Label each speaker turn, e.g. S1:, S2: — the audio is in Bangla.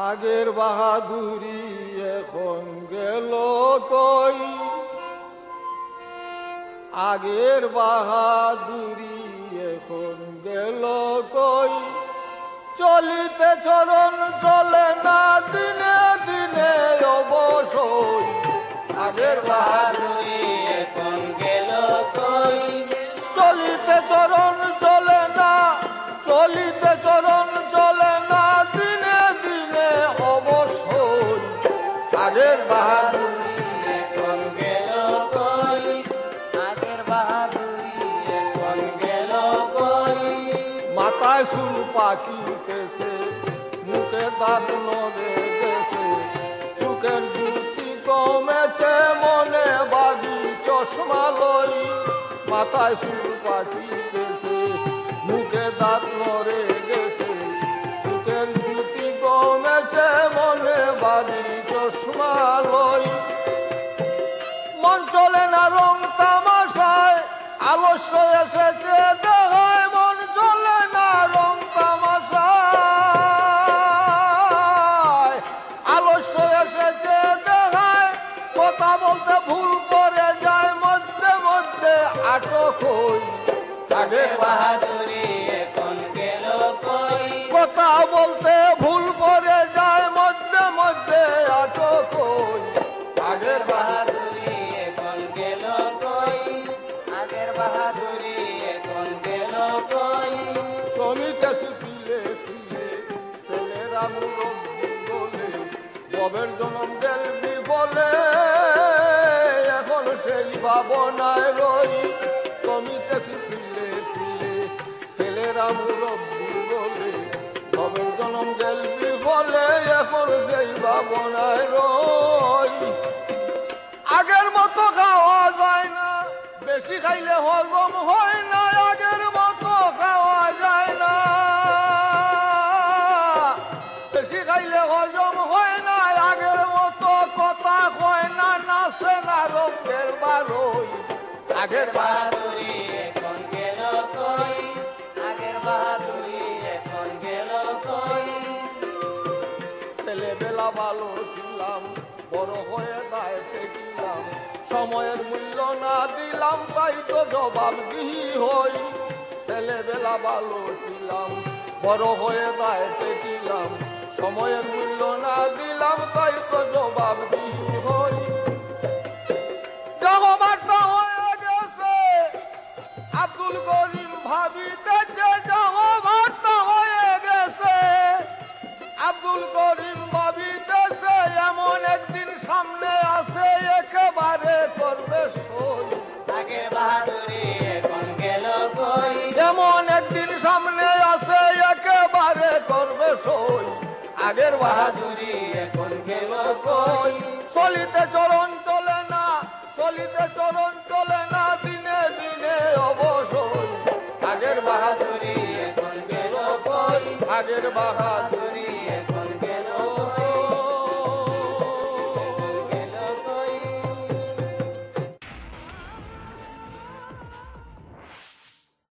S1: আগের বাহাদুরি এখন গেল কই, আগের বাহাদুরি এখন গেল কই। চলিতে চরণ চলে না দিনে দিনে অবশ্যই, আগের বাহাদুরি
S2: এখন গেল কই।
S1: চলিতে চরণ চলে না, চলিতে চরণ চলে না দিনে দিনে অবশ্যই, আগের বাহাদুরি
S2: এখন গেল কই। আগের বাহাদুরি এখন গেল কই।
S1: মাথায় চুল পাকিতেছে, মুখে দাঁত নড়ে গেছে, চোখের জ্যোতি কমেছে, মনে বাদি চশমা লই। মাথায় চুল পাকিতেছে, মুখে দাঁত নড়ে গেছে, চোখের জ্যোতি কমেছে, মনে বাদি চশমা লই। মন চলে না রং তামাশায়, আলস্য এসেছে দেখায়, মন চলে না রং তামাশায়, আলস্য এসেছে দেখায়, কথা বলতে ভুল করে যায়, মধ্যে মধ্যে আটক হই, আগের
S2: বাহাদুরি এখন গেল কই।
S1: কথা বলতে ভুল করে যায়, মধ্যে মধ্যে আটক হই, আগের
S2: বাহাদুরি এখন গেল কই। আগের বাহাদুরি এখন গেল কই।
S1: জমিতে শুকিলে ফিলে ছেলেরা মুরব্বী বলে, ববের জনম দেলবি বলে, এখন সেই ভাবনায় রই। জমিতে শুকিলে ফিলে ছেলেরা মুরব্বী বলে, ববের জনম দেলবি বলে, এখন সেই ভাবনায় রই। আগের মতো খাওয়া যায় না, বেশি খাইলে হজম হয় না, আগের মতো খাওয়া যায় না, বেশি খাইলে হজম হয় না, আগের মতো কথা কয় না, নাচে না রঙের বারোই, আগের
S2: বাহাদুরি এখন গেল কই। আগের বাহাদুরি এখন গেল কই।
S1: ছেলেবেলা ভালো ছিলাম, বড় হয়ে দায়িত্বে ছিলাম, সময়ের মূল্য না দিলাম, তাই তো জবাব দিই হই। ছেলেবেলা ভালো ছিলাম, বড় হয়ে দায়িত্বে ছিলাম, সময়ের মূল্য না দিলাম, তাই তো জবাব দিই হই। জগবার্তা হয়ে গেছে আব্দুল করিম ভাবিতেছে, জগবার্তা হয়ে গেছে আব্দুল করিম ভাবিতেছে, এমন একদিন সামনে আছে একেবারে করবে সই,
S2: আগের বাহাদুরি এখন গেল কই।
S1: এমন একদিন সামনে আছে একেবারে করবে সই, আগের বাহাদুরি
S2: বাহাদুরি এখন গেল
S1: কই।
S2: কই।
S1: চলিতে চরণ চলে না, চলিতে চরণ চলে না দিনে দিনে অবশ্যই, আগের বাহাদুরি
S2: বাহাদুরি এখন গেল কই।
S1: আগের বাহাদুরি